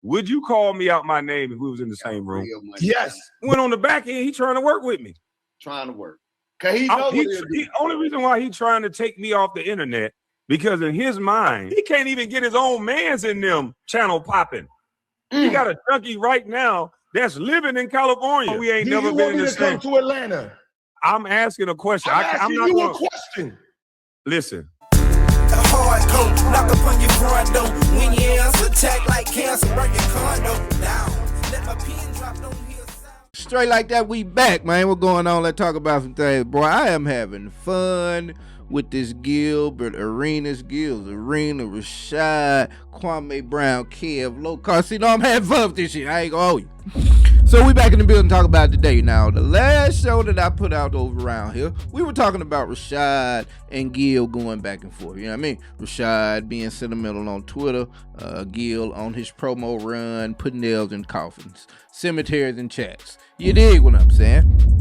would you call me out my name if we was in the same room? Yes. Went on the back end, he trying to work with me. Trying to work. Cause he knows the only reason why he trying to take me off the internet, because in his mind, he can't even get his own mans in them channel popping. He got a junkie right now that's living in California. We ain't never been in the same. Come to Atlanta. I'm asking a question. I'm not you a question. Listen. A hard coat, knock upon your front door. When your ass attack like cancer, burn your condo down. Let my pen drop, don't hear sound. Straight like that, we back, man. What's going on? Let's talk about some things. Boy, I am having fun with this Gilbert Arenas, Arena, Rashad, Kwame Brown, Kev Lo, Karceno. I'm having fun with this shit. I ain't gonna owe you. So we back in the building talking about today. Now, the last show that I put out over around here, we were talking about Rashad and Gil going back and forth. You know what I mean? Rashad being sentimental on Twitter, Gil on his promo run, putting nails in coffins, cemeteries and chats. You dig what I'm saying?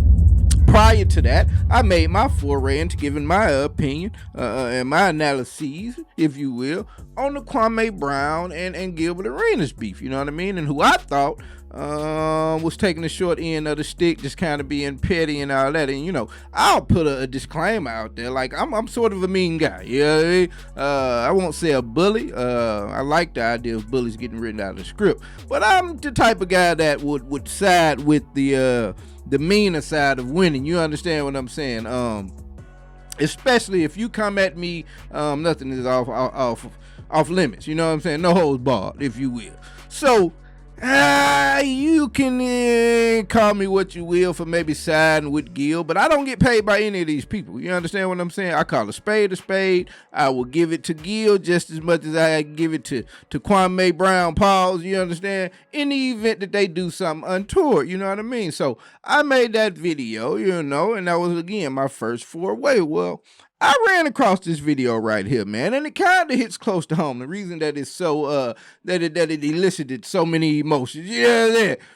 Prior to that, I made my foray into giving my opinion and my analyses, if you will, on the Kwame Brown and Gilbert Arenas beef, you know what I mean? And who I thought was taking the short end of the stick, just kind of being petty and all that. And, you know, I'll put a disclaimer out there, like, I'm sort of a mean guy, you know what I mean? I won't say a bully. I like the idea of bullies getting written out of the script, but I'm the type of guy that would side with the meaner side of winning. You understand what I'm saying? Especially if you come at me, nothing is off limits. You know what I'm saying? No holds barred, if you will. So you can call me what you will for maybe siding with Gil, but I don't get paid by any of these people. You understand what I'm saying? I call a spade a spade. I will give it to Gil just as much as I give it to Kwame Brown, Pauls. You understand? In the event that they do something untoward, you know what I mean? So I made that video, you know, and that was, again, my first foray. Well, I ran across this video right here, man, and it kind of hits close to home. The reason that it's so that it elicited so many emotions,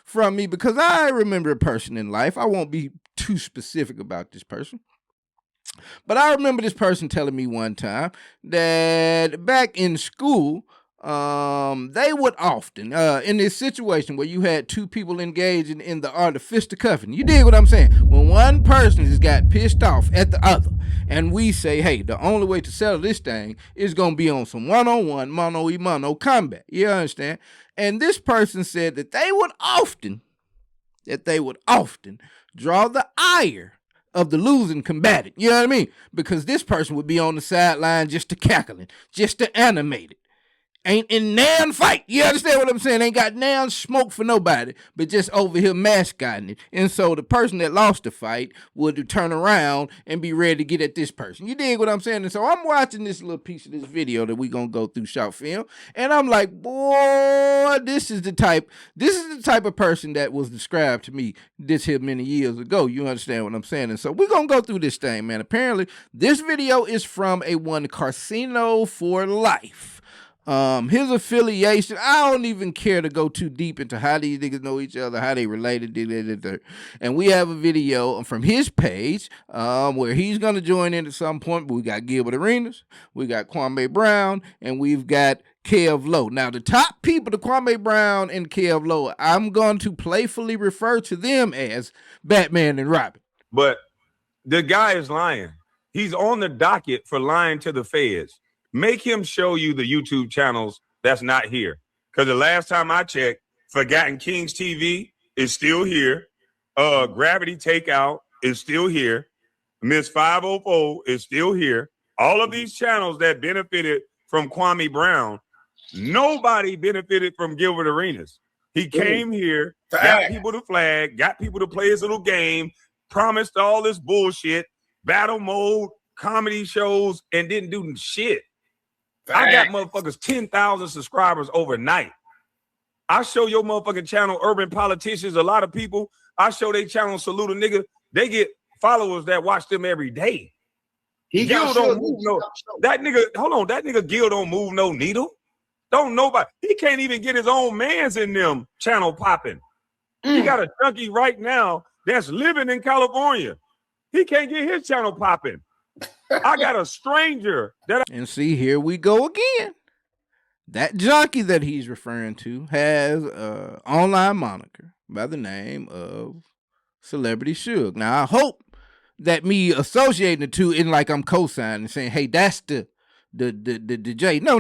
from me, because I remember a person in life. I won't be too specific about this person, but I remember this person telling me one time that back in school, they would often, in this situation where you had two people engaging in the art of fisticuffing, you dig what I'm saying? When one person has got pissed off at the other, and we say, hey, the only way to settle this thing is going to be on some one-on-one, mano-y-mano combat. You understand? And this person said that they would often draw the ire of the losing combatant. You know what I mean? Because this person would be on the sideline just to cackling, just to animate it. Ain't in nan fight. You understand what I'm saying? Ain't got nan smoke for nobody, but just over here mascotting it. And so the person that lost the fight would turn around and be ready to get at this person. You dig what I'm saying? And so I'm watching this little piece of this video that we gonna go through short film, and I'm like, boy, this is the type of person that was described to me this here many years ago. You understand what I'm saying? And so we're gonna go through this thing, man. Apparently, this video is from a one Karceno for life. His affiliation, I don't even care to go too deep into how these niggas know each other, how they related, and we have a video from his page, where he's gonna join in at some point. But we got Gilbert Arenas, we got Kwame Brown, and we've got Kev Lo. Now, the top people, the Kwame Brown and Kev Lo, I'm going to playfully refer to them as Batman and Robin. But the guy is lying. He's on the docket for lying to the feds. Make him show you the YouTube channels that's not here. Because the last time I checked, Forgotten Kings TV is still here. Gravity Takeout is still here. Miss 504 is still here. All of these channels that benefited from Kwame Brown, nobody benefited from Gilbert Arenas. He came here, got people to flag, got people to play his little game, promised all this bullshit, battle mode, comedy shows, and didn't do shit. I got motherfuckers 10,000 subscribers overnight. I show your motherfucking channel, Urban Politicians, a lot of people, I show their channel, Salute a Nigga, they get followers that watch them every day. Gil don't move no, that nigga Gil don't move no needle. Don't nobody, he can't even get his own mans in them channel popping. He got a junkie right now that's living in California. He can't get his channel popping. I got a stranger that and see, here we go again. That junkie that he's referring to has an online moniker by the name of Celebrity Suge. Now, I hope that me associating the two isn't like I'm co-signing and saying, hey, that's the J. No.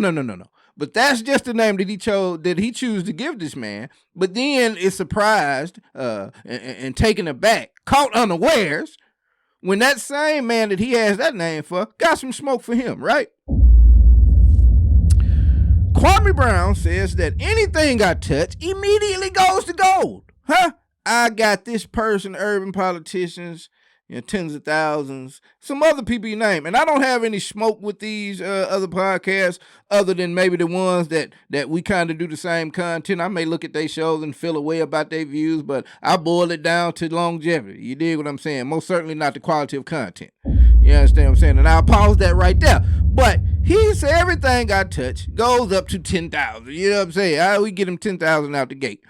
But that's just the name that he choose to give this man. But then is surprised and taken aback, caught unawares, when that same man that he has that name for got some smoke for him, right? Kwame Brown says that anything I touch immediately goes to gold. Huh? I got this person, urban politicians, tens of thousands, some other people you name. And I don't have any smoke with these other podcasts other than maybe the ones that we kind of do the same content. I may look at their shows and feel a way about their views, but I boil it down to longevity. You dig what I'm saying? Most certainly not the quality of content. You understand what I'm saying? And I'll pause that right there. But he said everything I touch goes up to 10,000. You know what I'm saying? We get him 10,000 out the gate.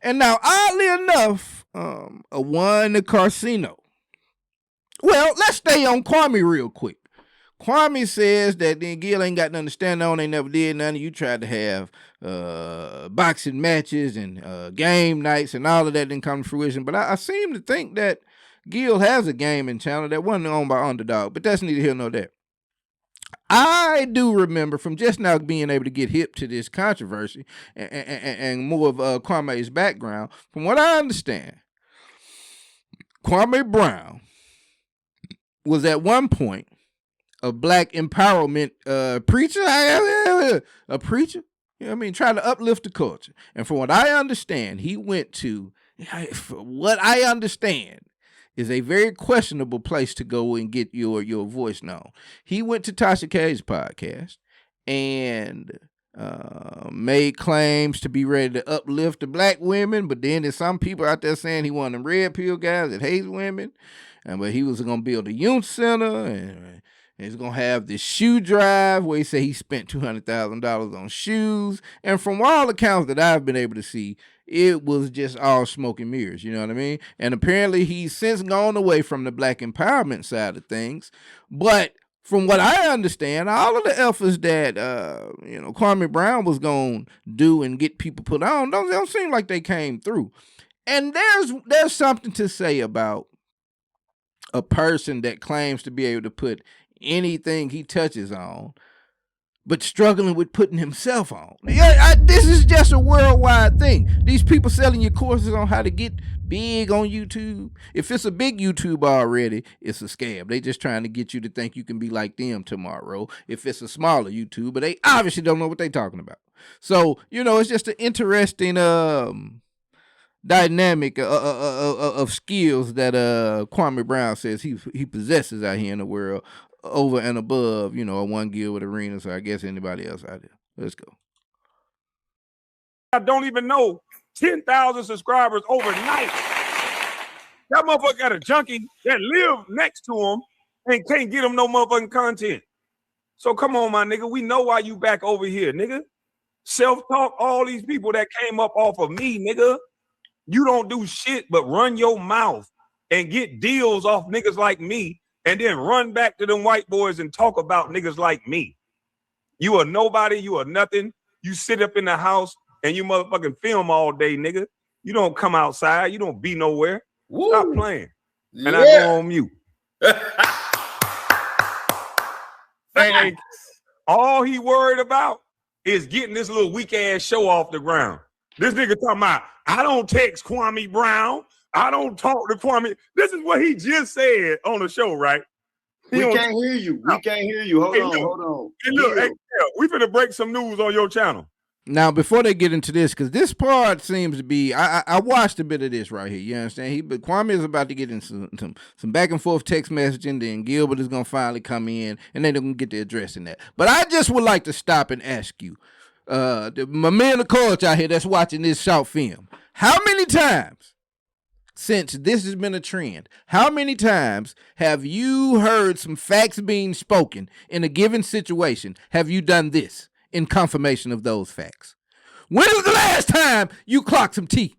And now, oddly enough, a one to Karceno. Well, let's stay on Kwame real quick. Kwame says that then Gil ain't got nothing to stand on. They never did nothing. You tried to have boxing matches and game nights and all of that didn't come to fruition. But I seem to think that Gil has a gaming channel that wasn't owned by Underdog, but that's neither here nor there. I do remember from just now being able to get hip to this controversy and more of Kwame's background. From what I understand, Kwame Brown was at one point a black empowerment preacher, a preacher, you know what I mean, trying to uplift the culture. And from what I understand, he went to, what I understand, is a very questionable place to go and get your voice known. He went to Tasha K's podcast and made claims to be ready to uplift the black women, but then there's some people out there saying he one of them red pill guys that hates women, but he was going to build a youth center, and he's going to have this shoe drive where he said he spent $200,000 on shoes, and from all accounts that I've been able to see, it was just all smoke and mirrors, you know what I mean? And apparently he's since gone away from the black empowerment side of things. But from what I understand, all of the efforts that, Kwame Brown was going to do and get people put on, don't seem like they came through. And there's something to say about a person that claims to be able to put anything he touches on, but struggling with putting himself on. This is just a worldwide thing. These people selling you courses on how to get big on YouTube. If it's a big YouTube already, it's a scam. They just trying to get you to think you can be like them tomorrow. If it's a smaller YouTuber, they obviously don't know what they're talking about. So, it's just an interesting dynamic of skills that Kwame Brown says he possesses out here in the world, over and above, a one Gilbert Arenas, or I guess anybody else out there. Let's go. I don't even know 10,000 subscribers overnight. That motherfucker got a junkie that live next to him and can't get him no motherfucking content. So come on, my nigga. We know why you back over here, nigga. Self-talk, all these people that came up off of me, nigga. You don't do shit but run your mouth and get deals off niggas like me, and then run back to them white boys and talk about niggas like me. You are nobody. You are nothing. You sit up in the house and you motherfucking film all day, nigga. You don't come outside. You don't be nowhere. Woo. Stop playing. And I go on mute. And all he worried about is getting this little weak ass show off the ground. This nigga talking about, I don't text Kwame Brown. I don't talk to Kwame. This is what he just said on the show, right? We can't hear you. We can't hear you. Hold on. Hey, look, hey, we finna break some news on your channel. Now, before they get into this, because this part seems to be, I watched a bit of this right here. You understand? But Kwame is about to get into some back and forth text messaging. Then Gilbert is gonna finally come in, and then they're gonna get to addressing that. But I just would like to stop and ask you, my man of culture out here that's watching this short film, how many times, since this has been a trend, how many times have you heard some facts being spoken in a given situation? Have you done this in confirmation of those facts? When was the last time you clocked some tea?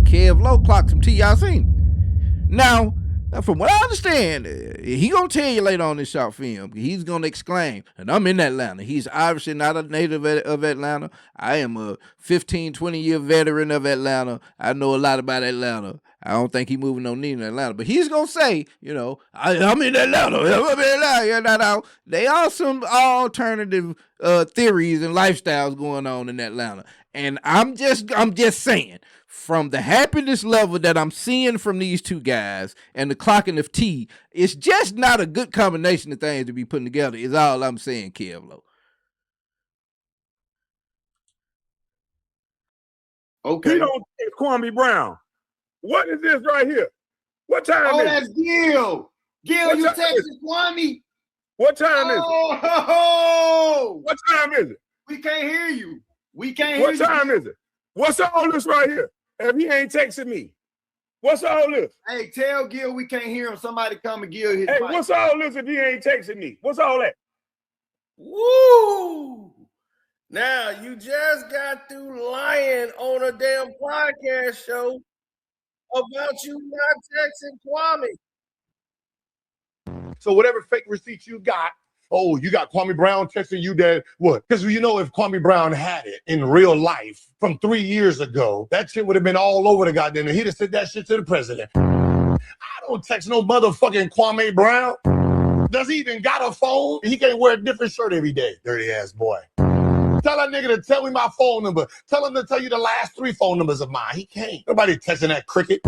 Kev Lo clocked some tea. Y'all seen? Now, From what I understand, he gonna tell you later on in short film. He's gonna exclaim, and I'm in Atlanta. He's obviously not a native of Atlanta. I am a 15, 20-year veteran of Atlanta. I know a lot about Atlanta. I don't think he moving no knee in Atlanta, but he's gonna say, I'm in Atlanta. I'm in Atlanta. They are some alternative theories and lifestyles going on in Atlanta, and I'm just saying, from the happiness level that I'm seeing from these two guys and the clocking of tea, it's just not a good combination of things to be putting together, is all I'm saying, Kev Lo. Okay. He don't text Kwame Brown. What is this right here? What time Oh, is that's it? Gil. Gil, What you time is texted Kwame. What time is it? Oh, What time is it? we can't hear you. We can't hear What you. time is it? What's all this right here? If he ain't texting me, what's all this? Hey, tell Gil we can't hear him. Somebody come and Gil his Hey, mic. what's all this if he ain't texting me? What's all that? Woo! Now, you just got through lying on a damn podcast show about you not texting Kwame. So whatever fake receipts you got, oh, you got Kwame Brown texting you that what? Because if Kwame Brown had it in real life from 3 years ago, that shit would have been all over the goddamn. He'd have said that shit to the president. I don't text no motherfucking Kwame Brown. Does he even got a phone? He can't wear a different shirt every day. Dirty ass boy. Tell that nigga to tell me my phone number. Tell him to tell you the last 3 phone numbers of mine. He can't. Nobody texting that cricket.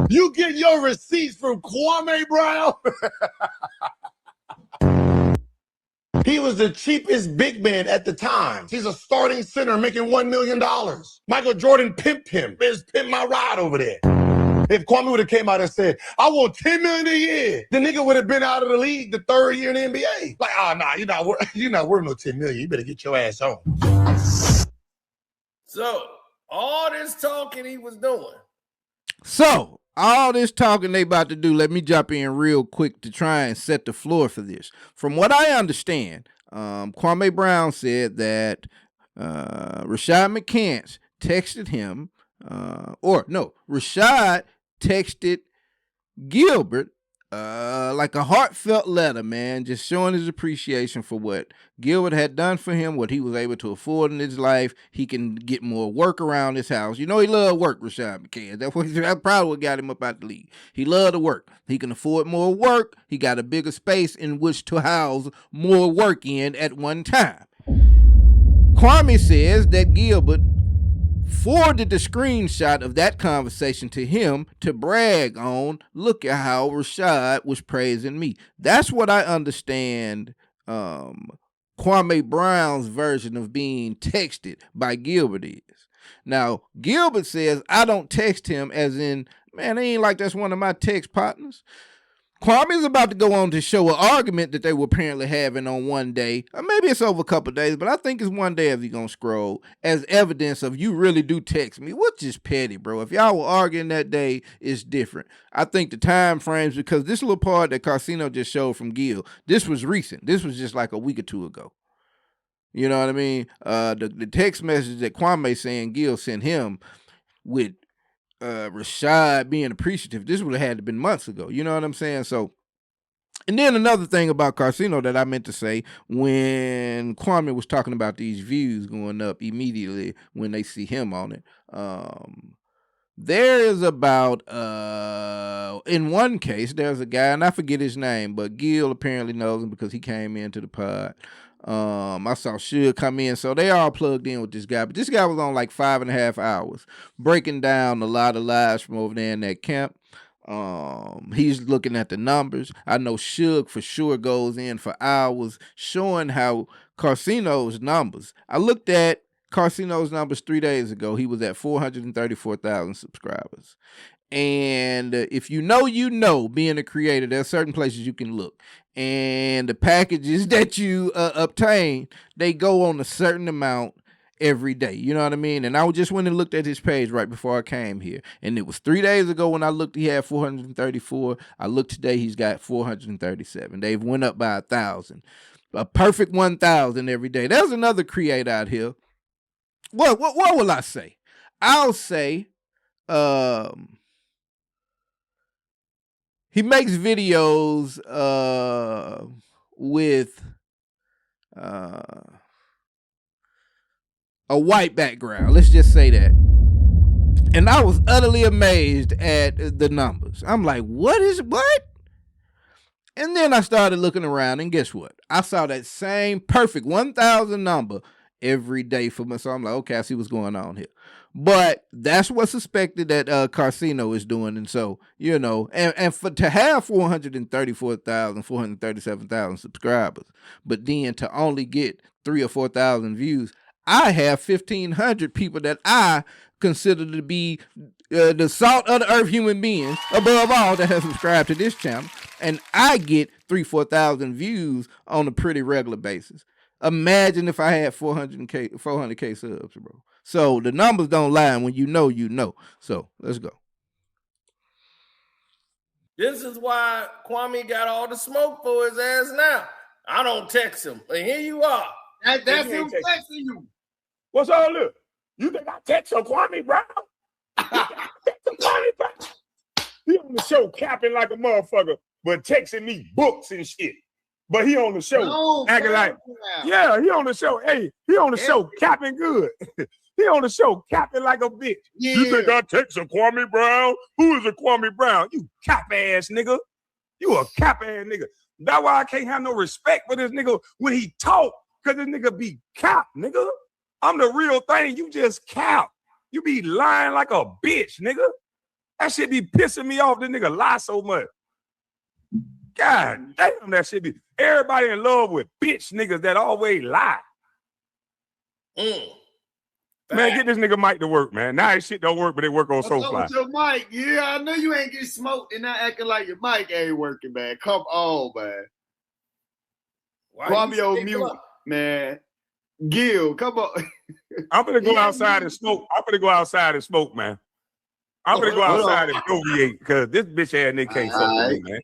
You get your receipts from Kwame Brown? He was the cheapest big man at the time. He's a starting center making $1 million. Michael Jordan pimped him. Just pimped my ride over there. If Kwame would have came out and said, I want $10 million a year, the nigga would have been out of the league the 3rd year in the NBA. Like, nah, you're not worth no $10 million. You better get your ass on. So, all this talking he was doing. So, all this talking they about to do, let me jump in real quick to try and set the floor for this. From what I understand, Kwame Brown said that Rashad McCants texted him, Rashad texted Gilbert like a heartfelt letter, man, just showing his appreciation for what Gilbert had done for him, what he was able to afford in his life. He can get more work around his house. He loved work, Rashad McCants. That's probably what got him up out the league. He loved to work. He can afford more work. He got a bigger space in which to house more work in at one time. Kwame says that Gilbert forwarded the screenshot of that conversation to him to brag on, look at how Rashad was praising me. That's what I understand Kwame Brown's version of being texted by Gilbert is. Now, Gilbert says, I don't text him as in, man, he ain't like that's one of my text partners. Kwame's about to go on to show an argument that they were apparently having on one day. Or maybe it's over a couple of days, but I think it's one day if you're going to scroll as evidence of you really do text me, which is petty, bro. If y'all were arguing that day, it's different. I think the time frames, because this little part that Karceno just showed from Gil, this was recent. This was just like a week or two ago. You know what I mean? The text message that Kwame saying Gil sent him with Rashad being appreciative, this would have had to been months ago. You know what I'm saying? So, and then another thing about Karceno that I meant to say when Kwame was talking about these views going up immediately when they see him on it. There is about, in one case, there's a guy, and I forget his name, but Gil apparently knows him because he came into the pod. I saw Suge come in, so they all plugged in with this guy. But this guy was on like 5.5 hours, breaking down a lot of lies from over there in that camp. He's looking at the numbers. I know Suge for sure goes in for hours, showing how Karceno's numbers. I looked at Karceno's numbers 3 days ago. He was at 434,000 subscribers. And if you know, being a creator, there are certain places you can look. And the packages that you obtain, they go on a certain amount every day. You know what I mean? And I just went and looked at his page right before I came here. And it was 3 days ago when I looked, he had 434. I looked today, he's got 437. They've went up by 1,000. A perfect 1,000 every day. There's another creator out here. What will I say? I'll say, he makes videos with a white background. Let's just say that. And I was utterly amazed at the numbers. I'm like, what? And then I started looking around, and guess what? I saw that same perfect 1,000 number every day for me. So I'm like, okay, I see what's going on here. But that's what's suspected that Karceno is doing. And so, you know, and to have 434,000, 437,000 subscribers, but then to only get 3,000 or 4,000 views, I have 1,500 people that I consider to be the salt of the earth human beings, above all, that have subscribed to this channel. And I get 3,000, 4,000 views on a pretty regular basis. Imagine if I had 400K subs, bro. So the numbers don't lie. And when you know, you know. So let's go. This is why Kwame got all the smoke for his ass now. I don't text him. But here you are. That's him texting you. What's all this? You think I text Kwame Brown? Kwame Brown? He on the show capping like a motherfucker, but texting me books and shit. But he on the show acting like, yeah, he on the show. Hey, he on the show capping good. He on the show capping like a bitch. Yeah. You think I text Kwame Brown? Who is a Kwame Brown? You cap ass nigga. You a cap ass nigga. That's why I can't have no respect for this nigga when he talk, because this nigga be cap, nigga. I'm the real thing. You just cap. You be lying like a bitch, nigga. That shit be pissing me off. This nigga lie so much. God damn, that shit be. Everybody in love with bitch niggas that always lie. Man, get this nigga mic to work, man. Now his shit don't work, but it work on SoFly. Your mic, yeah, I know you ain't getting smoked and not acting like your mic ain't working, man. Come on, man. Kwame on mute, man. Gil, come on. I'm gonna go outside and smoke. I'm gonna go outside and smoke, man. I'm gonna go outside and deviate because this bitch ass nigga can't fuck with me, man.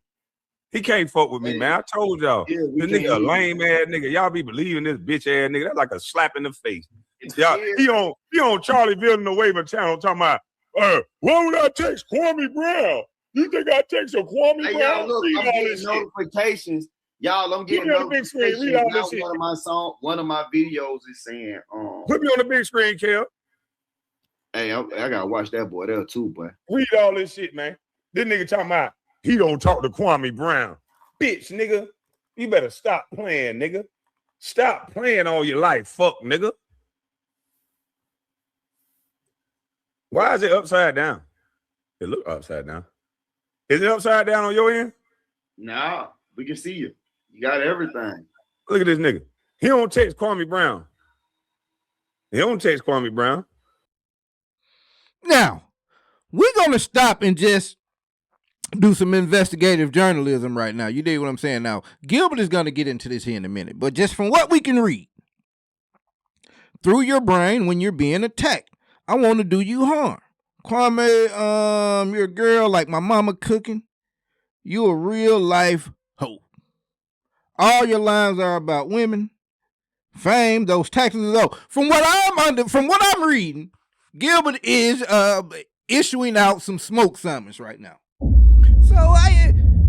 He can't fuck with me, man. I told y'all. Yeah, this nigga a lame ass nigga. Y'all be believing this bitch ass nigga. That's like a slap in the face. Y'all, he on Charlie Building the Waiver channel talking about, why would I text Kwame Brown? You think I text a Kwame Brown? Y'all, look, I'm getting notifications. Y'all, I'm getting notifications. Read all this shit. One of my videos is saying, put me on the big screen, Kev. Hey, I gotta watch that boy there too, boy. Read all this shit, man. This nigga talking about he don't talk to Kwame Brown. Bitch, nigga. You better stop playing, nigga. Stop playing all your life, fuck, nigga. Why is it upside down? It look upside down. Is it upside down on your end? Nah, we can see you. You got everything. Look at this nigga. He don't text Kwame Brown. He don't text Kwame Brown. Now, we're going to stop and just do some investigative journalism right now. You dig what I'm saying? Now, Gilbert is going to get into this here in a minute, but just from what we can read, through your brain when you're being attacked, I want to do you harm. Kwame, you're a girl like my mama cooking. You a real life hoe. All your lines are about women, fame, those taxes. From what I'm reading, Gilbert is issuing out some smoke summons right now. So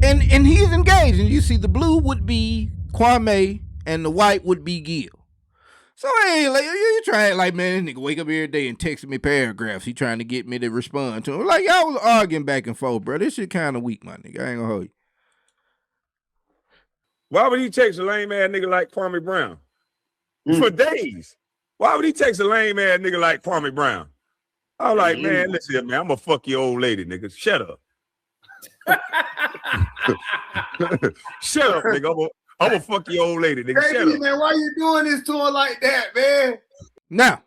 and he's engaged, and you see the blue would be Kwame and the white would be Gil. So hey, like you trying like, man, this nigga wake up every day and text me paragraphs. He trying to get me to respond to him. Like y'all was arguing back and forth, bro. This shit kind of weak, my nigga. I ain't gonna hold you. Why would he text a lame ass nigga like Kwame Brown? For days. Why would he text a lame ass nigga like Kwame Brown? I was like, man, listen here, man. I'm gonna fuck your old lady, nigga. Shut up. Shut up, nigga. I'm gonna fuck your old lady, nigga. Hey, shut up. Man, why you doing this to her like that, man? Now,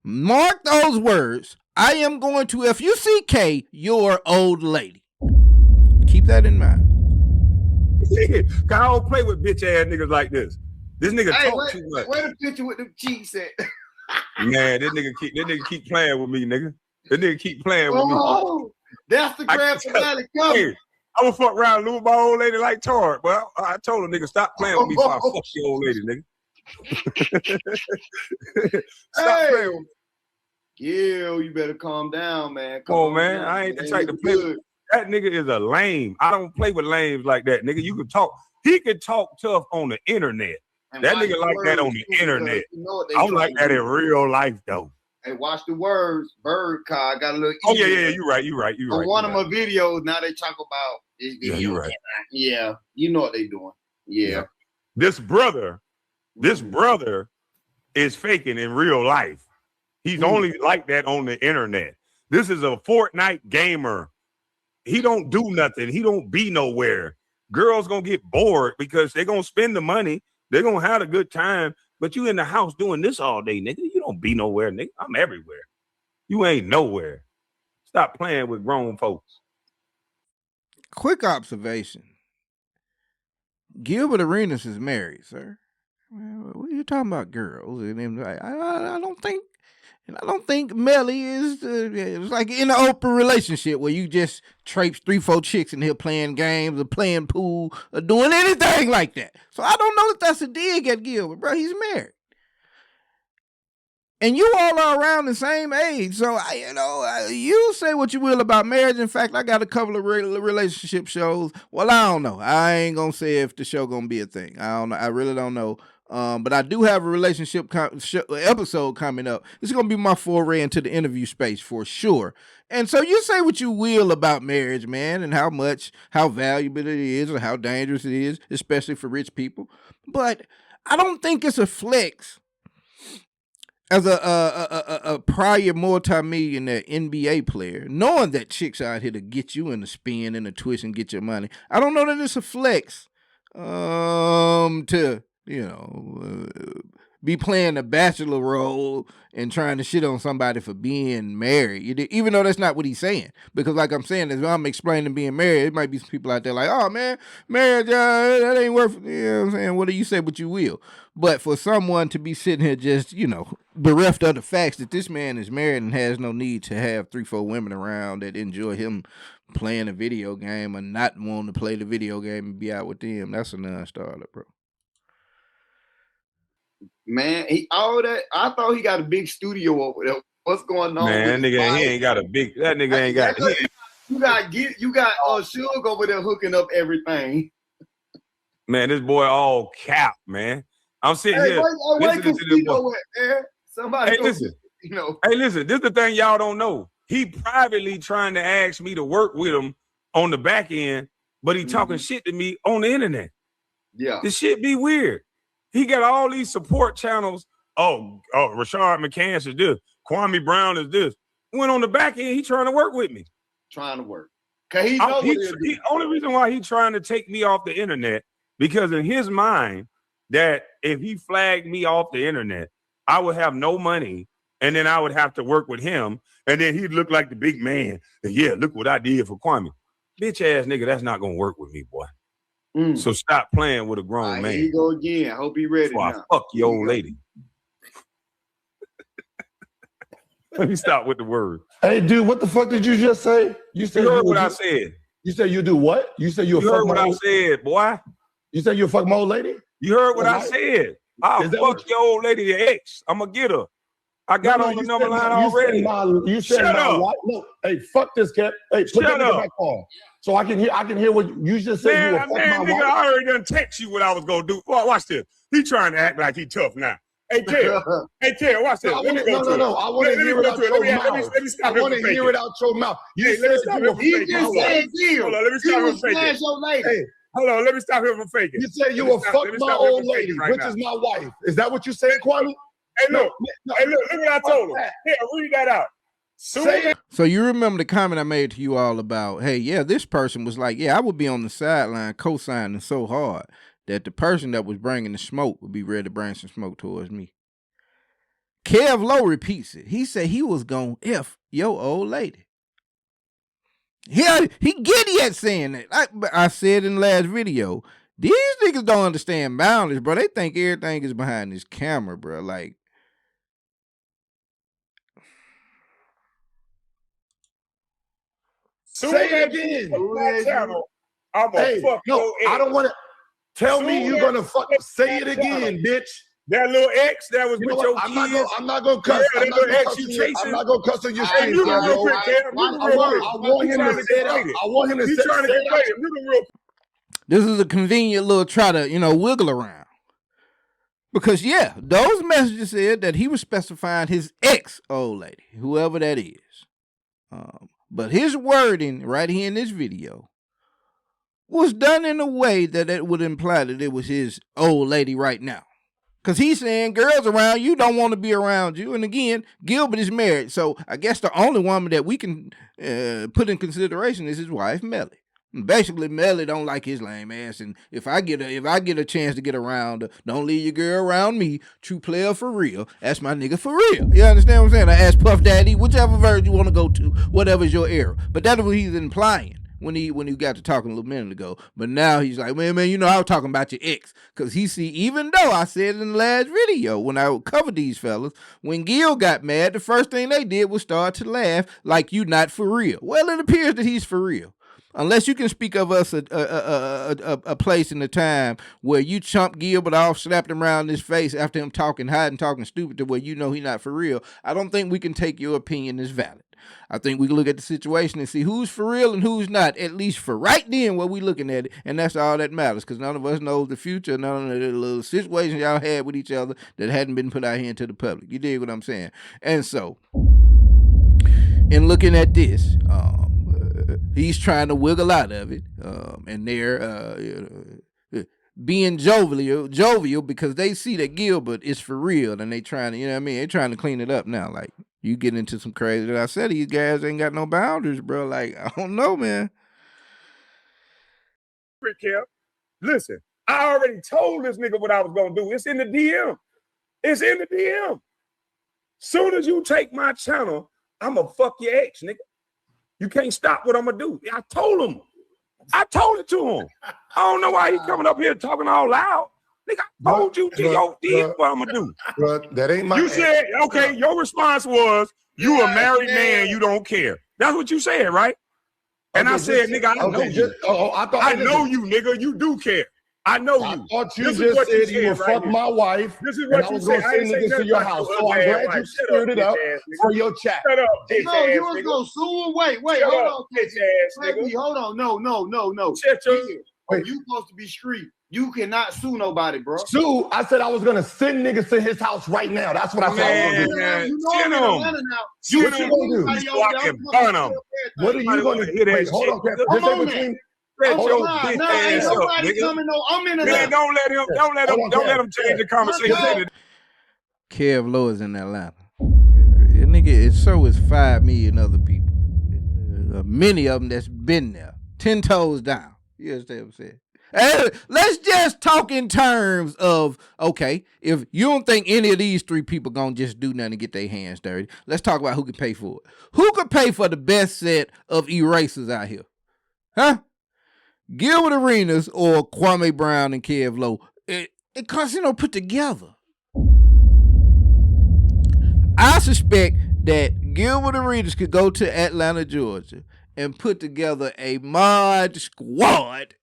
mark those words. I am going to FUCK your old lady. Keep that in mind. I don't play with bitch ass niggas like this. This nigga talk too much. Where the picture with the cheeks at? Man, this nigga keep playing with me, nigga. This nigga keep playing with me. That's the grand finale coming. I would fuck around and lose my old lady like Tard. Well, I told her, nigga, stop playing with me before I fuck your old lady, nigga. Stop playing with me. Yeah, you better calm down, man. Come on, man. I ain't the type to play with. That nigga is a lame. I don't play with lames like that, nigga. You could talk. He could talk tough on the internet. And that nigga like that on the internet. I don't like that in real life, though. Hey, watch the words. Bird car got a little. Oh, yeah. You're right. On one of my videos, now they talk about this video. Yeah, you're right. Yeah, you know what they doing. Yeah. This brother is faking in real life. He's only like that on the internet. This is a Fortnite gamer. He don't do nothing. He don't be nowhere. Girls gonna get bored because they're gonna spend the money. They're gonna have a good time. But you in the house doing this all day, nigga. You don't be nowhere, nigga. I'm everywhere. You ain't nowhere. Stop playing with grown folks. Quick observation. Gilbert Arenas is married, sir. What are you talking about, girls? And I don't think Melly is it's like in an open relationship where you just traipse 3-4 chicks in here playing games or playing pool or doing anything like that. So I don't know if that's a dig at Gilbert, bro. He's married. And you all are around the same age. So, you say what you will about marriage. In fact, I got a couple of relationship shows. Well, I don't know. I ain't going to say if the show going to be a thing. I don't know. I really don't know. But I do have a relationship episode coming up. It's going to be my foray into the interview space for sure. And so you say what you will about marriage, man, and how valuable it is or how dangerous it is, especially for rich people. But I don't think it's a flex as a prior multi-millionaire NBA player, knowing that chicks out here to get you in a spin and a twist and get your money. I don't know that it's a flex to be playing a bachelor role and trying to shit on somebody for being married, even though that's not what he's saying. Because like I'm saying, as I'm explaining being married, it might be some people out there like, oh man, marriage, that ain't worth it. You know what I'm saying? What do you say what you will? But for someone to be sitting here just, bereft of the facts that this man is married and has no need to have 3-4 women around that enjoy him playing a video game or not wanting to play the video game and be out with them, that's a non-starter, bro. Man, I thought he got a big studio over there. What's going on? Man, that nigga, he ain't got a big. That nigga ain't got. You got Suge over there hooking up everything. Man, this boy all cap, man. I'm sitting here listening to this boy. Somebody, hey, listen. Hey, listen. This is the thing y'all don't know. He privately trying to ask me to work with him on the back end, but he talking shit to me on the internet. Yeah, this shit be weird. He got all these support channels. Oh, Rashard McCants is this. Kwame Brown is this. Went on the back end, he trying to work with me. Trying to work. Cause he knows the only reason why he trying to take me off the internet, because in his mind, that if he flagged me off the internet, I would have no money, and then I would have to work with him, and then he'd look like the big man. And yeah, look what I did for Kwame. Bitch ass nigga, that's not gonna work with me, boy. So stop playing with a grown man. Here you go again. I hope he ready now. Fuck your old lady. Let me stop with the word. Hey, dude, what the fuck did you just say? You heard what I said. You said you do what? You said you heard what I said, boy. You said you a fuck my old lady? You heard what I said. I'll fuck your old lady, your ex. I'm going to get her. I got on the number line already. You said Shut up. Look, hey, fuck this cat. Hey, put that in my car. So I can hear what you just said. Man, nigga, I already done text you what I was gonna do. Watch this. He trying to act like he tough now. Hey, Kev. Watch this. No. I want to hear it out your mouth. Let me stop him. I want to hear it out your mouth. Let me stop him from faking. Hold on, let me stop him from faking. Hey, hold on, let me stop him from faking. You said you will fuck my old lady, which is my wife. Is that what you said, Kwame? Hey, look what I told him. Here, read that out. So you remember the comment I made to you all about, hey, yeah, this person was like, yeah, I would be on the sideline co-signing so hard that the person that was bringing the smoke would be ready to bring some smoke towards me. Kev Lo repeats it. He said he was going to F your old lady. He giddy at saying that. I said in the last video, these niggas don't understand boundaries, bro. They think everything is behind this camera, bro. Like, say it again. I'm gonna fuck your I don't want to. Tell me you're gonna fuck. Say it again, bitch. That little ex that was You with know your what? kids. I'm not gonna cuss. Yeah, I'm that not little gonna ex cuss you on you. I'm chasing. not gonna cuss on your Hey, stream, mute him Kev real Lo. quick, Kev. Mute him real quick. I want him to say that. I want him to He's trying to say conflate that. it. Mute him real quick. This is a convenient little try to, wiggle around. Because, yeah, those messages said that he was specifying his ex-old lady, whoever that is. But his wording right here in this video was done in a way that it would imply that it was his old lady right now. Because he's saying girls around you don't want to be around you. And again, Gilbert is married. So I guess the only woman that we can put in consideration is his wife, Melly. Basically, Melly don't like his lame ass, and if I get a chance to get around her, don't leave your girl around me. True player for real. That's my nigga for real. You understand what I'm saying? I asked Puff Daddy, whichever version you want to go to, whatever's your era. But that's what he's implying when he got to talking a little minute ago. But now he's like, man, I was talking about your ex, because he see, even though I said in the last video when I covered these fellas, when Gil got mad, the first thing they did was start to laugh like you not for real. Well, it appears that he's for real. Unless you can speak of us a place in the time where you chumped Gilbert off, slapped him around his face after him talking stupid to where you know he not for real, I don't think we can take your opinion as valid. I think we can look at the situation and see who's for real and who's not, at least for right then where we looking at it, and that's all that matters, because none of us knows the future, none of the little situations y'all had with each other that hadn't been put out here into the public. You dig what I'm saying? And so, in looking at this, he's trying to wiggle out of it, and they're being jovial because they see that Gilbert is for real, and they trying to, they're trying to clean it up now. Like, you get into some crazy. I said these guys ain't got no boundaries, bro. Like, I don't know, man. Listen, I already told this nigga what I was gonna do. It's in the DM. It's in the DM. Soon as you take my channel, I'ma fuck your ex, nigga. You can't stop what I'm gonna do. I told him. I told it to him. I don't know why he coming up here talking all loud. Nigga, I told you to your DM what I'm gonna do. But that ain't my. You said, okay, your response was, you a married man, you don't care. That's what you said, right? And I said, nigga, I know you. I know you, nigga. You do care. I know you. I thought you just said you would fuck my wife. This is what you said. I was going to send niggas to your house. So I'm glad you stirred it up for your chat. Shut up, no, you was going to sue him. Wait, hold on. Bitch ass nigga. Hold on. No. Shut your... You supposed to be street. You cannot sue nobody, bro. Sue? I said I was going to send niggas to his house right now. That's what I said I was going to do. You know I'm in Atlanta now. What you going to do? So I can burn them. What are you going to do? Wait, hold on. Come on, man. Ain't nobody coming. No, I'm in Atlanta. Don't let him change the conversation. Kev Lo is in Atlanta. Nigga, so is 5 million other people. Many of them that's been there. 10 toes down. You understand what I'm saying? Hey, let's just talk in terms of, okay, if you don't think any of these 3 people gonna just do nothing to get their hands dirty, let's talk about who can pay for it. Who could pay for the best set of erasers out here? Huh? Gilbert Arenas or Kwame Brown and Kev Lo? Karceno put together. I suspect that Gilbert Arenas could go to Atlanta, Georgia, and put together a mod squad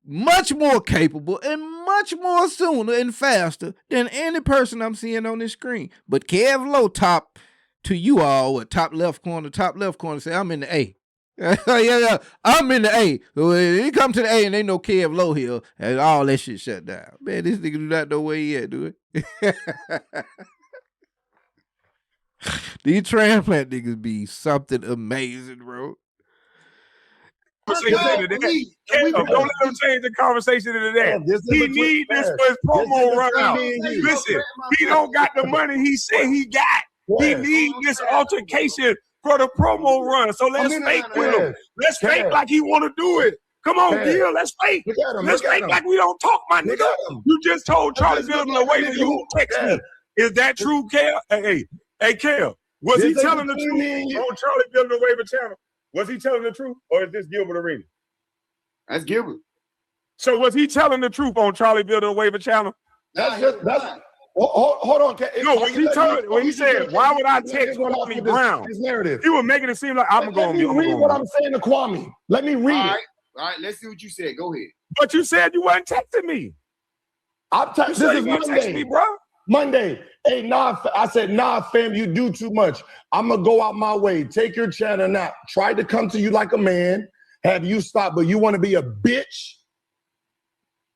much more capable and much more sooner and faster than any person I'm seeing on this screen. But Kev Lo, top to you all, top left corner, say, I'm in the A. yeah, I'm in the A. When he come to the A and they know Kev Lo here, and all that shit shut down. Man, this nigga do not know where he at, do it? These transplant niggas be something amazing, bro. Don't let him change the conversation into that. He need this for his promo run out. Listen, he don't got the money he said he got. He need this altercation for the promo run. So let's fake with him. Let's fake like he want to do it. Come on, Gil. Let's fake. Let's fake like we don't talk, my nigga. You just told Charlie Gilbert away that you won't text me. Is that true, Kel? Hey, Kel. Was he telling the truth on Charlie Gilbert away channel? Was he telling the truth, or is this Gilbert Arenas? That's Gilbert. So was he telling the truth on Charlie Gilbert Waiver channel? That's hold on. No, when he said, "Why would I text Kwame Brown?" His narrative. He was making it seem like I'm going to read what I'm saying to Kwame. Let me read it. All right. Let's see what you said. Go ahead. But you said you weren't texting me. This is Monday. Me, bro? Monday. Hey, nah, I said, nah, fam, you do too much. I'm going to go out my way. Take your channel now. Try to come to you like a man. Have you stop, but you want to be a bitch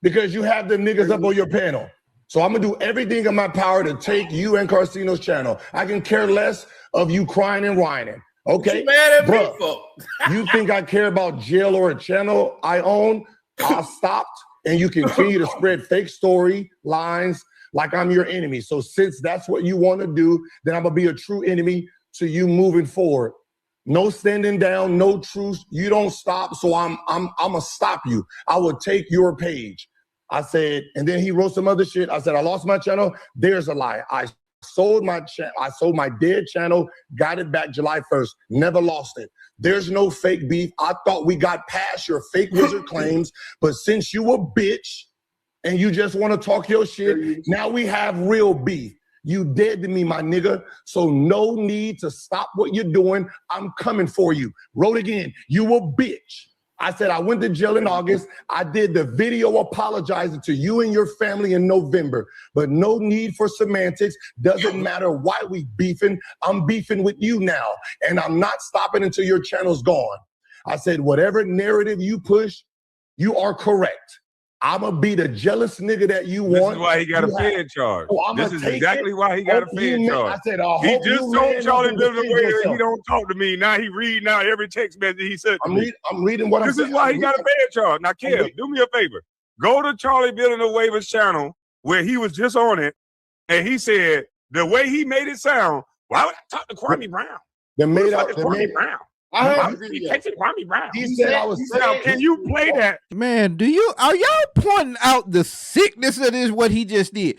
because you have the niggas up on your panel. So I'm going to do everything in my power to take you and Karceno's channel. I can care less of you crying and whining. Okay? Bro, you think I care about jail or a channel I own? I stopped, and you continue to spread fake story lines like I'm your enemy. So since that's what you want to do, then I'm going to be a true enemy to you moving forward. No standing down, no truce. You don't stop, so I'm gonna stop you. I will take your page. I said, and then he wrote some other shit. I said, I lost my channel. There's a lie. I sold my dead channel, got it back July 1st. Never lost it. There's no fake beef. I thought we got past your fake wizard claims, but since you a bitch and you just want to talk your shit, now we have real beef. You dead to me, my nigga. So no need to stop what you're doing. I'm coming for you. Wrote again, you a bitch. I said, I went to jail in August. I did the video apologizing to you and your family in November, but no need for semantics. Doesn't matter why we beefing. I'm beefing with you now, and I'm not stopping until your channel's gone. I said, whatever narrative you push, you are correct. I'm going to be the jealous nigga that you want. This is why he got a Fed charge. So this is exactly why he got a Fed charge. I said, he just told Charlie Bill he don't talk to me. Now he reading out every text message he said to me. I'm reading what I'm saying. This is why he got a Fed charge. Now, Kev, do me a favor. Go to Charlie Bill and the Waivers channel where he was just on it, and he said, the way he made it sound, why would I talk to Kwame Brown? Kwame Brown. Kwame Brown. He said I was saying, can you play that? Man, are y'all pointing out the sickness of this, what he just did?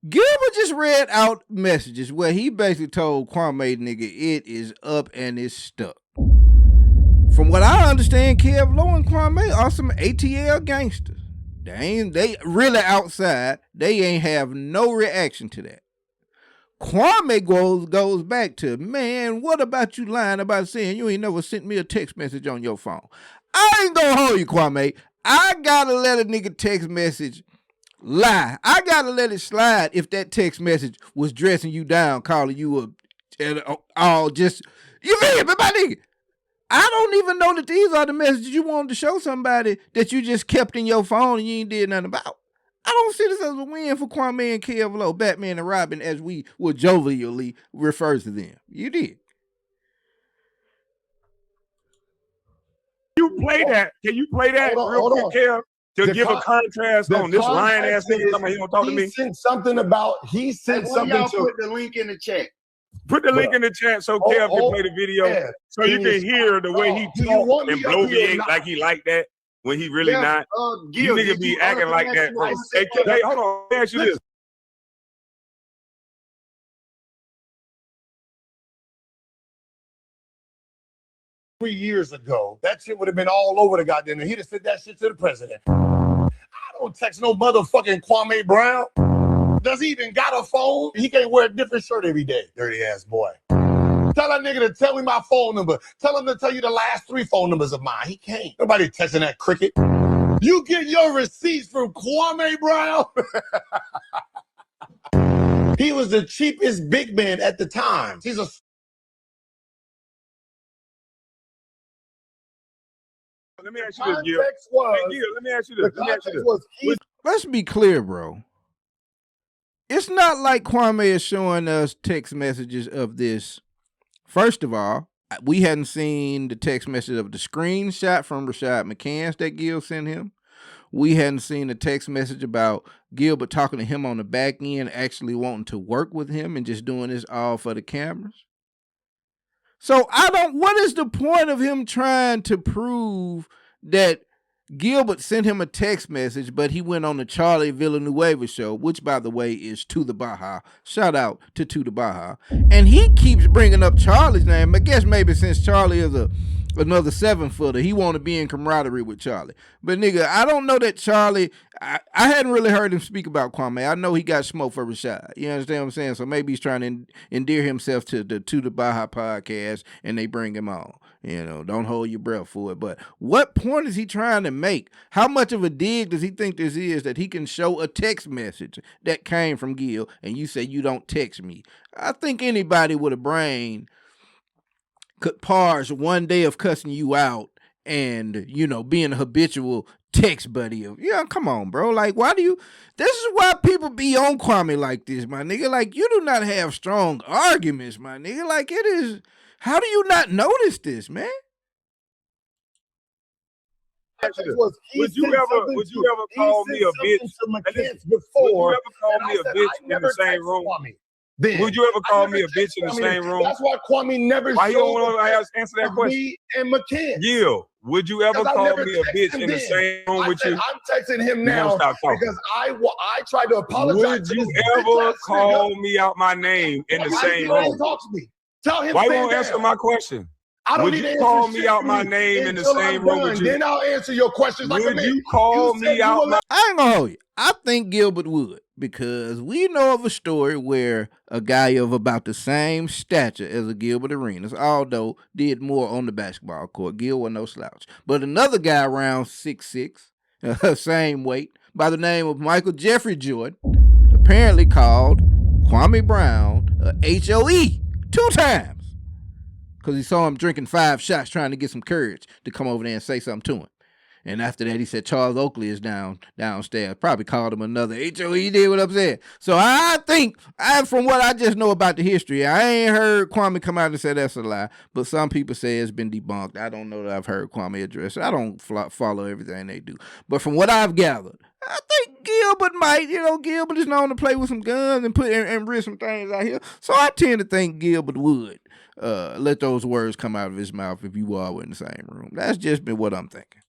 Gilbert just read out messages where he basically told Kwame, nigga, it is up and it's stuck. From what I understand, Kev Lo and Kwame are some ATL gangsters. They really outside. They ain't have no reaction to that. Kwame goes back to, man, what about you lying about saying you ain't never sent me a text message on your phone? I ain't gonna hold you, Kwame. I gotta let a nigga text message lie. I gotta let it slide if that text message was dressing you down, calling you all just, you feel me, my nigga? I don't even know that these are the messages you wanted to show somebody that you just kept in your phone and you ain't did nothing about. I don't see this as a win for Kwame and Kev Lo, Batman and Robin, as we will jovially refer to them. You did. You play that? Can you play that real quick, Kev? To give a contrast on this lying ass nigga talking he don't talk to me. He sent something to put the link in the chat. Put the link in the chat so Kev can play the video so you can hear the way he talk and bloviate like he like that. When he really not, you niggas be acting like that. Hey, hold on, let me ask you this. Three years ago, that shit would have been all over the goddamn. He'd have said that shit to the president. I don't text no motherfucking Kwame Brown. Does he even got a phone? He can't wear a different shirt every day. Dirty ass boy. Tell that nigga to tell me my phone number. Tell him to tell you the last 3 phone numbers of mine. He can't. Nobody texting that cricket. You get your receipts from Kwame Brown? He was the cheapest big man at the time. He's a... Let me ask you this, Gil. Let me ask you this. Let's be clear, bro. It's not like Kwame is showing us text messages of this. First of all, we hadn't seen the text message of the screenshot from Rashad McCants that Gil sent him. We hadn't seen the text message about Gilbert talking to him on the back end, actually wanting to work with him and just doing this all for the cameras. So what is the point of him trying to prove that Gilbert sent him a text message, but he went on the Charlie Villanueva show, which, by the way, is To The Baja. Shout out to the Baja. And he keeps bringing up Charlie's name. I guess maybe since Charlie is another 7-footer. He want to be in camaraderie with Charlie. But nigga, I don't know that Charlie. I hadn't really heard him speak about Kwame. I know he got smoke for Rashad. You understand what I'm saying? So maybe he's trying to endear himself to the Baja podcast, and they bring him on. You know, don't hold your breath for it. But what point is he trying to make? How much of a dig does he think this is that he can show a text message that came from Gil, and you say you don't text me? I think anybody with a brain could parse one day of cussing you out and, you know, being a habitual text buddy of, yeah, come on, bro. Like, why do you, this is why people be on Kwame like this, my nigga. Like, you do not have strong arguments, my nigga. Like, it is, how do you not notice this, man? Would you ever call me a bitch? Would you ever call me a bitch in the same room? Then. Would you ever call me a bitch in the same room? That's why Kwame never. Why you don't want to answer that question? Me and McKen. Gil, would you ever call me a bitch in the same room with you? I'm texting him now because I tried to apologize. Would you ever call me out my name in the same room? Talk to me. Tell him. Why you won't answer my question? Would you call me out my name in the same room with you? Then I'll answer your questions. Would you call me out? I ain't gonna hold you. I think Gilbert would, because we know of a story where a guy of about the same stature as a Gilbert Arenas, although did more on the basketball court. Gil was no slouch. But another guy around 6'6", same weight, by the name of Michael Jeffrey Jordan, apparently called Kwame Brown a HOE 2 times. Because he saw him drinking 5 shots trying to get some courage to come over there and say something to him. And after that, he said Charles Oakley is downstairs. Probably called him another HOE. He did what I'm saying. So I think, from what I just know about the history, I ain't heard Kwame come out and say that's a lie. But some people say it's been debunked. I don't know that I've heard Kwame address it. I don't follow everything they do. But from what I've gathered, I think Gilbert might. You know, Gilbert is known to play with some guns and put and risk some things out here. So I tend to think Gilbert would let those words come out of his mouth if you all were in the same room. That's just been what I'm thinking.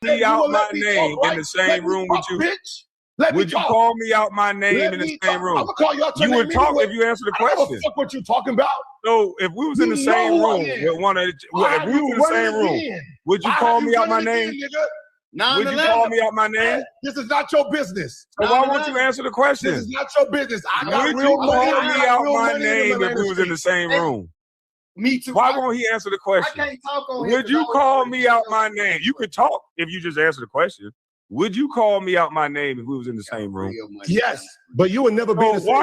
Me out my name in the same room with you. Would you call me out my name in the same room? You would talk if you answer the question. What you talking about? So if we was in the same room with one of, if we was in the same room, would you call me out my name? Would you call me out my name? This is not your business. So why won't you answer the question? This is not your business. Would you call me out my name if we was in the same room? Me too. Why won't he answer the question? I can't talk on Would you call me out my name? You could talk if you just answer the question. Would you call me out my name if we was in the same room? Yes, but you would never be in the same room.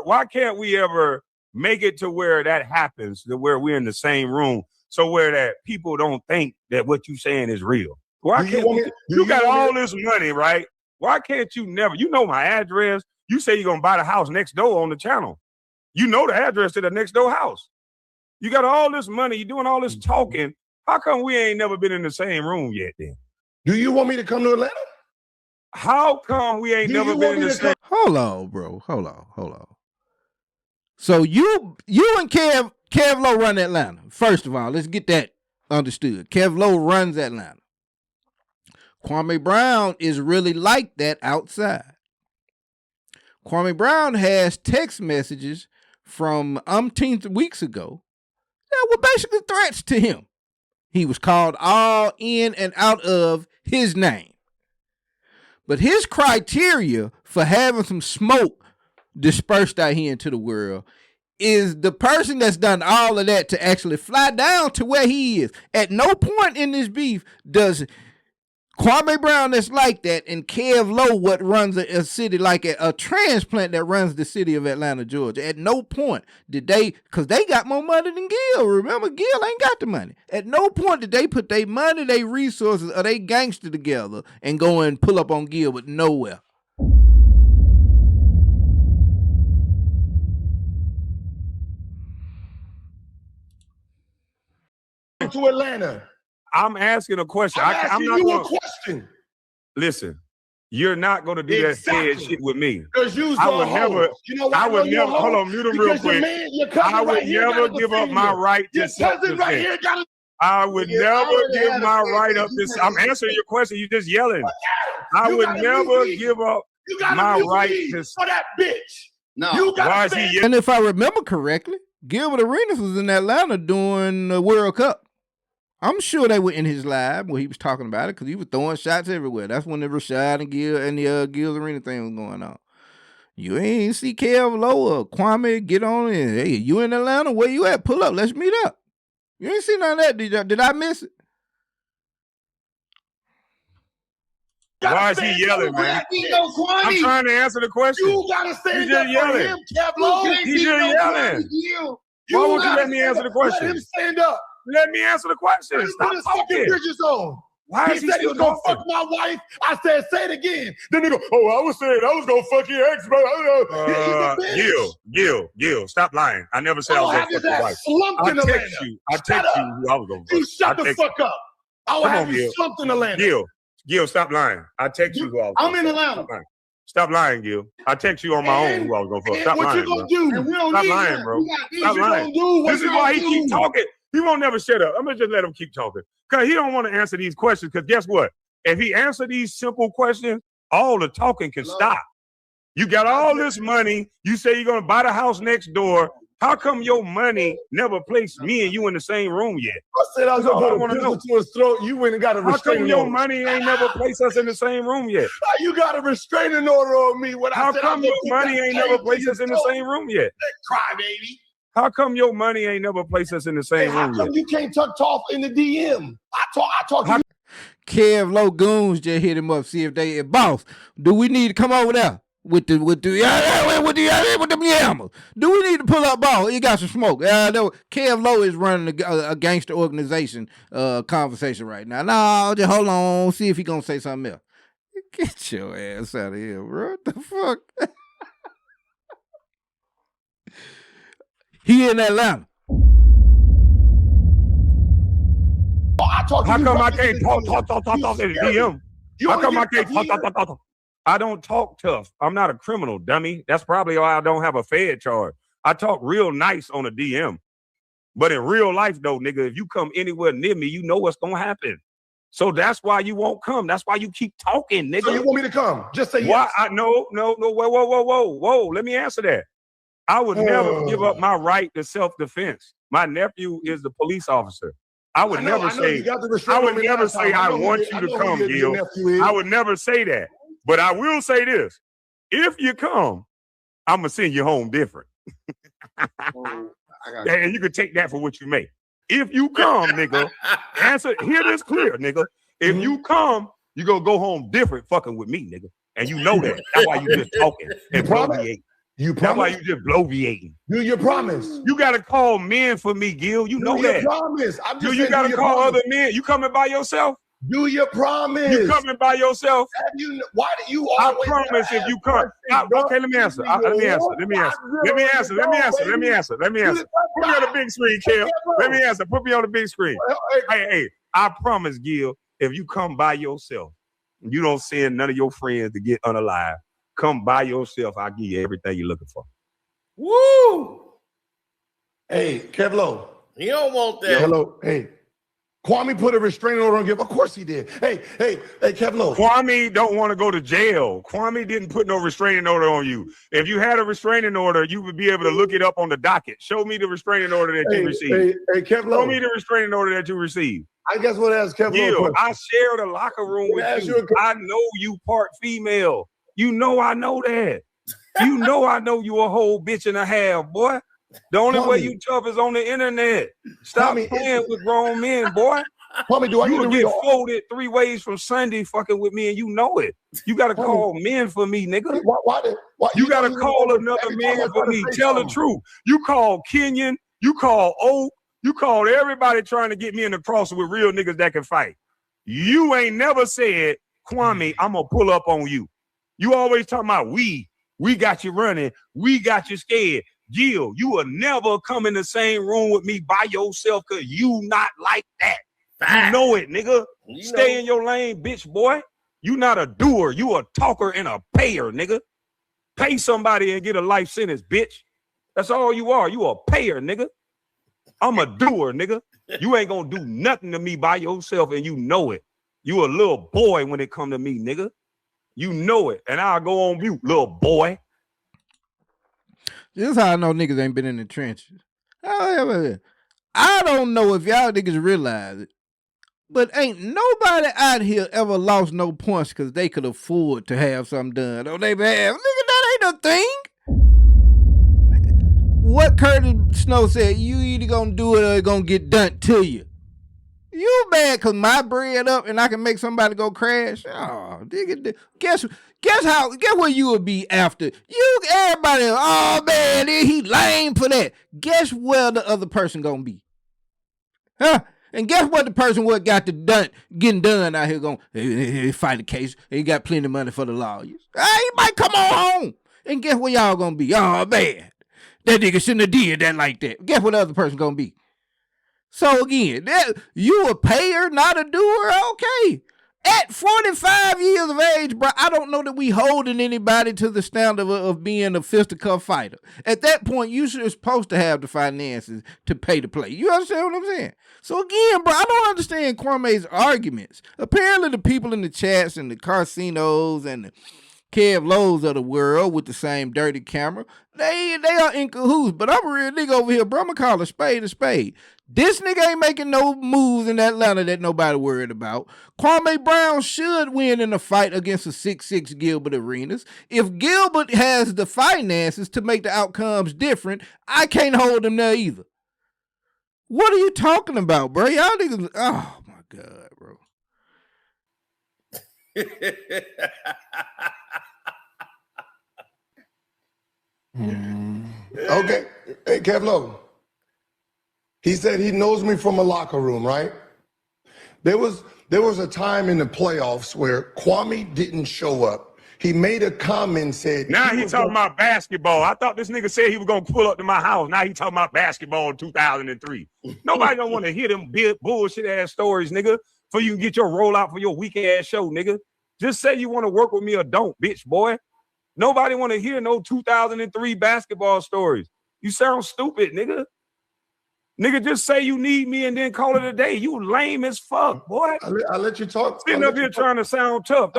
Why can't we ever make it to where that happens, to where we're in the same room, so where that people don't think that what you're saying is real? Why can't you got all this money, right? Why can't you never? You know my address. You say you're gonna buy the house next door on the channel. You know the address to the next door house. You got all this money. You're doing all this talking. How come we ain't never been in the same room yet then? Do you want me to come to Atlanta? How come we ain't never been in the same? Hold on, bro. Hold on. So you and Kev Lo run Atlanta. First of all, let's get that understood. Kev Lo runs Atlanta. Kwame Brown is really like that outside. Kwame Brown has text messages from umpteenth weeks ago that were basically threats to him. He was called all in and out of his name. But his criteria for having some smoke dispersed out here into the world is the person that's done all of that to actually fly down to where he is. At no point in this beef does Kwame Brown that's like that and Kev Lo what runs a city like a transplant that runs the city of Atlanta, Georgia. At no point did they, because they got more money than Gil. Remember, Gil ain't got the money. At no point did they put their money, their resources, or they gangster together and go and pull up on Gil, but nowhere. To Atlanta. I'm asking a question. I'm not asking you a question. Listen, you're not going to do that sad shit with me. Because I would never. You know why? I would never. Hold on, mute him real quick. I would never give up my right to self-defense. I would never give my right up this. I'm answering your question. You just yelling. I would never give up my right to. For that bitch. No. Why is he yelling? And if I remember correctly, Gilbert Arenas was in Atlanta during the World Cup. I'm sure they were in his live where he was talking about it because he was throwing shots everywhere. That's when the Rashad and Gil and the Gil's Arena thing was going on. You ain't see Kev Lo or Kwame get on in. Hey, you in Atlanta? Where you at? Pull up. Let's meet up. You ain't see none of that. Did I miss it? Why is he yelling, man? I'm trying to answer the question. You gotta stand up for him, Kev Lo. He's just yelling. Why won't you let me answer the question? Let him stand up. Let me answer the question. Stop Put his fucking talking. bridges on. Why He is he said he still was gonna talking? fuck my wife. I said, say it again. Then they go, oh, I was saying I was gonna fuck your ex, bro. Gil, stop lying. I never said I was gonna fuck your wife. I text you who I was gonna fuck. You shut the fuck up. I will have you slumped in Atlanta. Gil, stop lying. I text you who I was I'm in Atlanta. Stop lying, Gil. I text you on my own who I was gonna fuck. Stop lying, bro. Stop lying, bro. Stop lying. This is why he keep talking. He won't never shut up. I'm gonna just let him keep talking. Because he don't want to answer these questions. Because guess what? If he answer these simple questions, all the talking can stop. You got all this money. You say you're gonna buy the house next door. How come your money never placed me and you in the same room yet? I said I was gonna put a pistol to his throat. You went and got a restraining order. How come your money ain't never placed us in the same room yet? You got a restraining order on me. How come your money ain't never placed us in the same room yet? Cry, baby. How come your money ain't never placed us in the same room yet? How come you can't talk in the DM? I talk to you. Kev Lo goons just hit him up, see if they boss. Do we need to come over there with the yammers? Do we need to pull up ball? You got some smoke. Kev Lo is running a gangster organization conversation right now. No, just hold on, see if he gonna say something else. Get your ass out of here, bro. What the fuck? He in Atlanta. How come I can't talk in the DM? How come I can't talk? I don't talk tough. I'm not a criminal, dummy. That's probably why I don't have a Fed charge. I talk real nice on a DM. But in real life, though, nigga, if you come anywhere near me, you know what's gonna happen. So that's why you won't come. That's why you keep talking, nigga. So you want me to come? Just say yes. Why? No. Whoa. Let me answer that. I would never give up my right to self-defense. My nephew is the police officer. I would never say I want you to come, Gil. I would never say that. But I will say this. If you come, I'm going to send you home different. And you can take that for what you make. If you come, nigga, hear this clear, nigga. If you come, you going to go home different fucking with me, nigga. And you know that. That's why you just talking and bloviating. That's why you just bloviating. Do your promise. You got to call men for me, Gil. You know that. Promise. You got to call other men. You coming by yourself? Do your promise. You coming by yourself? Why do you I promise if you come. Okay, let me answer. Let me answer. Put me on the big screen, Kev. Let me answer. Put me on the big screen. Hey, I promise, Gil, if you come by yourself, you don't send none of your friends to get unalive. Come by yourself, I'll give you everything you're looking for. Woo! Hey, Kev Lo. You don't want that. Hello. Hey. Kwame put a restraining order on him. Of course he did. Hey, Kev Lo. Kwame don't want to go to jail. Kwame didn't put no restraining order on you. If you had a restraining order, you would be able to look it up on the docket. Show me the restraining order that you received. Hey, Kev Lo. Show me the restraining order that you received. I guess what else, Kev Lo? I shared a locker room with you. I know you part female. You know I know that. You know I know you a whole bitch and a half, boy. The only way you tough is on the internet. Stop playing with grown men, boy. Kwame, do I you get folded 3 ways from Sunday fucking with me and you know it. You got to call men for me, nigga. Why you got to call another man for me. Tell the truth. You call Kenyon. You call Oak. You called everybody trying to get me in the cross with real niggas that can fight. You ain't never said, Kwame, I'm going to pull up on you. You always talking about we got you running. We got you scared. Gil, you will never come in the same room with me by yourself because you not like that. You know it, nigga. Stay in your lane, bitch, boy. You not a doer. You a talker and a payer, nigga. Pay somebody and get a life sentence, bitch. That's all you are. You a payer, nigga. I'm a doer, nigga. You ain't gonna do nothing to me by yourself and you know it. You a little boy when it come to me, nigga. You know it. And I'll go on mute, little boy. This is how I know niggas ain't been in the trenches. I don't know if y'all niggas realize it, But ain't nobody out here ever lost no points because they could afford to have something done on their behalf. Nigga, that ain't a thing. What Curtis Snow said, you either gonna do it or it's gonna get done to you. You mad cause my bread up and I can make somebody go crash? Oh, nigga, guess where you would be after? Everybody, oh man, he lame for that. Guess where the other person gonna be? Huh? And guess what the person what got getting done out here going fight the case. He got plenty of money for the lawyers. He might come on home. And guess where y'all gonna be? Oh man, that nigga shouldn't have did that like that. Guess what the other person gonna be? So again, you a payer, not a doer. Okay. At 45 years of age, bro, I don't know that we holding anybody to the standard of being a fisticuff fighter. At that point, you should supposed to have the finances to pay to play. You understand what I'm saying? So again, bro, I don't understand Kwame's arguments. Apparently, the people in the chats and the Karcenos and the Kev Lo's of the world with the same dirty camera, they are in cahoots. But I'm a real nigga over here, bro. I'm gonna call a spade a spade. This nigga ain't making no moves in Atlanta that nobody worried about. Kwame Brown should win in a fight against a 6'6" Gilbert Arenas. If Gilbert has the finances to make the outcomes different, I can't hold him there either. What are you talking about, bro? Y'all niggas, oh my God, bro. Okay. Hey, Kev Lo. He said he knows me from a locker room, right? There was a time in the playoffs where Kwame didn't show up. He made a comment, said... Now he talking about basketball. I thought this nigga said he was going to pull up to my house. Now he talking about basketball in 2003. Nobody don't want to hear them bullshit-ass stories, nigga, for you can get your rollout for your weak-ass show, nigga. Just say you want to work with me or don't, bitch, boy. Nobody want to hear no 2003 basketball stories. You sound stupid, nigga. Nigga, just say you need me and then call it a day. You lame as fuck, boy. I'll let you talk. Sitting up here trying to sound tough.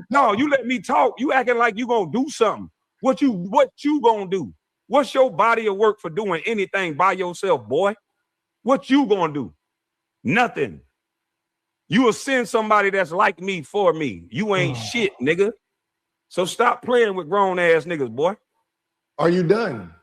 No, you let me talk. You acting like you gonna do something. What you gonna do? What's your body of work for doing anything by yourself, boy? What you gonna do? Nothing. You will send somebody that's like me for me. You ain't shit, nigga. So stop playing with grown ass niggas, boy. Are you done?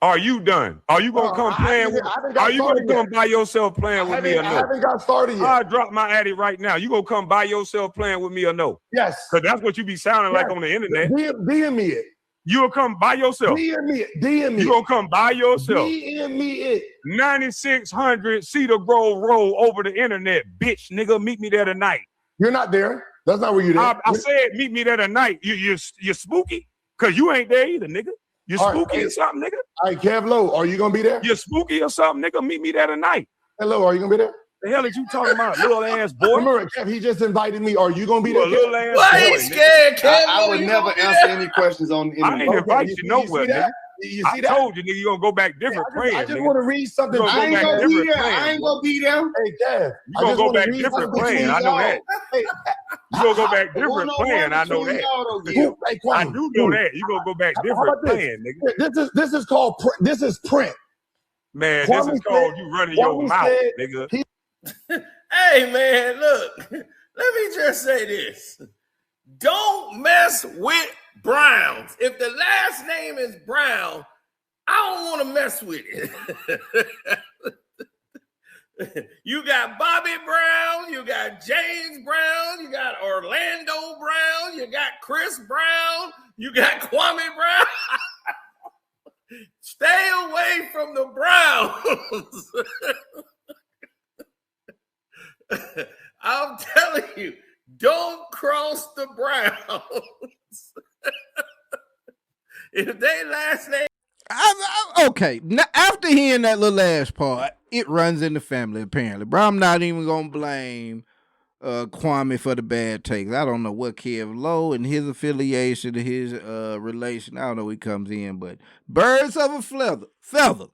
Are you done? Are you gonna come playing with? Are you gonna come by yourself playing with me or no? I haven't got started yet. I drop my addy right now. You gonna come by yourself playing with me or no? Yes. Because that's what you be sounding like on the internet. DM me it. You'll come by yourself. DM me it. DM me. You gonna come by yourself. DM me it. 9600 Cedar Grove Road over the internet, bitch, nigga. Meet me there tonight. You're not there. That's not where you're there. I said meet me there tonight. You're spooky? Because you ain't there either, nigga. You spooky or something, nigga? All right, Kev Lo, are you gonna be there? You spooky or something, nigga? Meet me there tonight. Hello, are you gonna be there? The hell is you talking about, little ass boy? Remember, Kev, he just invited me. Are you gonna be there? Little ass Why boy, he scared, Kev? I would never answer any questions on the I internet. ain't invite you nowhere, nigga. You I see that? told you, nigga, you gonna go back different playing. I just want to read something. I ain't gonna be there. I ain't gonna be there. Hey, Kev. You gonna go back different playing. I know that. You gonna go back different playing. I know that. I do know that. You gonna go back different playing, nigga. This is called this is print. Man, this is called you running your mouth, nigga. Hey, man, look. Let me just say this. Don't mess with Browns. If the last name is Brown, I don't want to mess with it. You got Bobby Brown, you got James Brown, you got Orlando Brown, you got Chris Brown, you got Kwame Brown. Stay away from the Browns. I'm telling you, don't cross the Browns. If they last name. Okay, now, after hearing that little last part, it runs in the family apparently. Bro, I'm not even gonna blame Kwame for the bad takes. I don't know what Kev Lo and his affiliation, his relation, I don't know where he comes in, but birds of a feather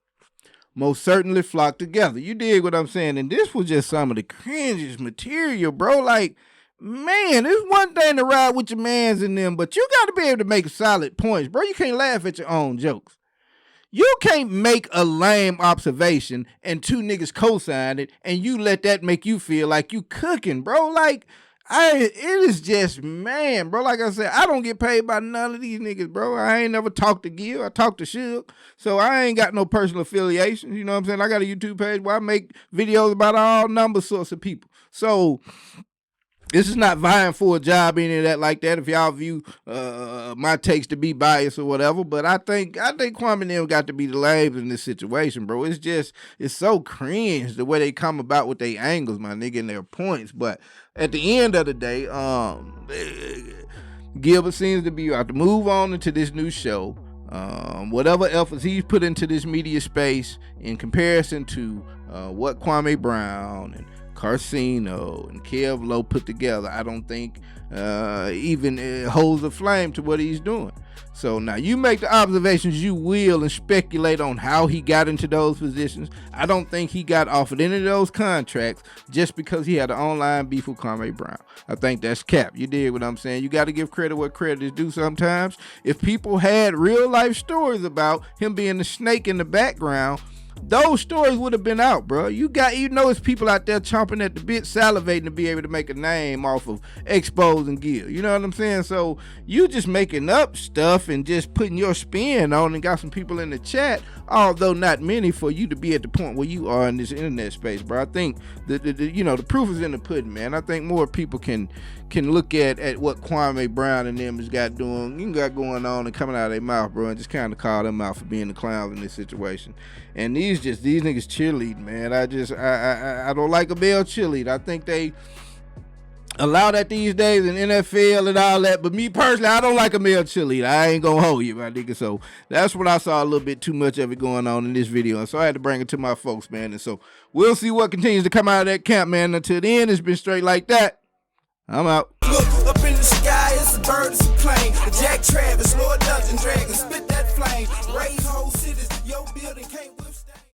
most certainly flock together. You dig what I'm saying? And this was just some of the cringiest material, bro. Like, man, it's one thing to ride with your mans in them, but you got to be able to make solid points, bro. You can't laugh at your own jokes. You can't make a lame observation and two niggas co-sign it and you let that make you feel like you cooking, bro. Like, it is just, man, bro. Like I said, I don't get paid by none of these niggas, bro. I ain't never talked to Gil. I talked to Suge. So I ain't got no personal affiliations. You know what I'm saying? I got a YouTube page where I make videos about all number sorts of people. So this is not vying for a job, any of that like that. If y'all view my takes to be biased or whatever, but I think Kwame and them got to be the lames in this situation, bro. It's so cringe the way they come about with their angles, my nigga, and their points. But at the end of the day, Gilbert seems to be about to move on into this new show. Whatever efforts he's put into this media space in comparison to what Kwame Brown and Karceno and Kev Lo put together, I don't think even holds a flame to what he's doing. So now you make the observations you will and speculate on how he got into those positions. I don't think he got offered any of those contracts just because he had an online beef with Kwame Brown. I think that's cap. You dig what I'm saying? You got to give credit where credit is due sometimes. If people had real life stories about him being the snake in the background, those stories would have been out, bro. It's people out there chomping at the bit, salivating to be able to make a name off of exposing Gil. You know what I'm saying? So you just making up stuff and just putting your spin on and got some people in the chat, although not many, for you to be at the point where you are in this internet space, bro. I think the proof is in the pudding, man. I think more people can look at what Kwame Brown and them got going on and coming out of their mouth, bro, and just kind of call them out for being the clowns in this situation. And these niggas cheerleading, man. I don't like a male cheerleader. I think they allow that these days in NFL and all that. But me personally, I don't like a male cheerleader. I ain't gonna hold you, my nigga. So that's what I saw a little bit too much of it going on in this video. And so I had to bring it to my folks, man. And so we'll see what continues to come out of that camp, man. Until the end, it's been straight like that. I'm out. Look up in the sky.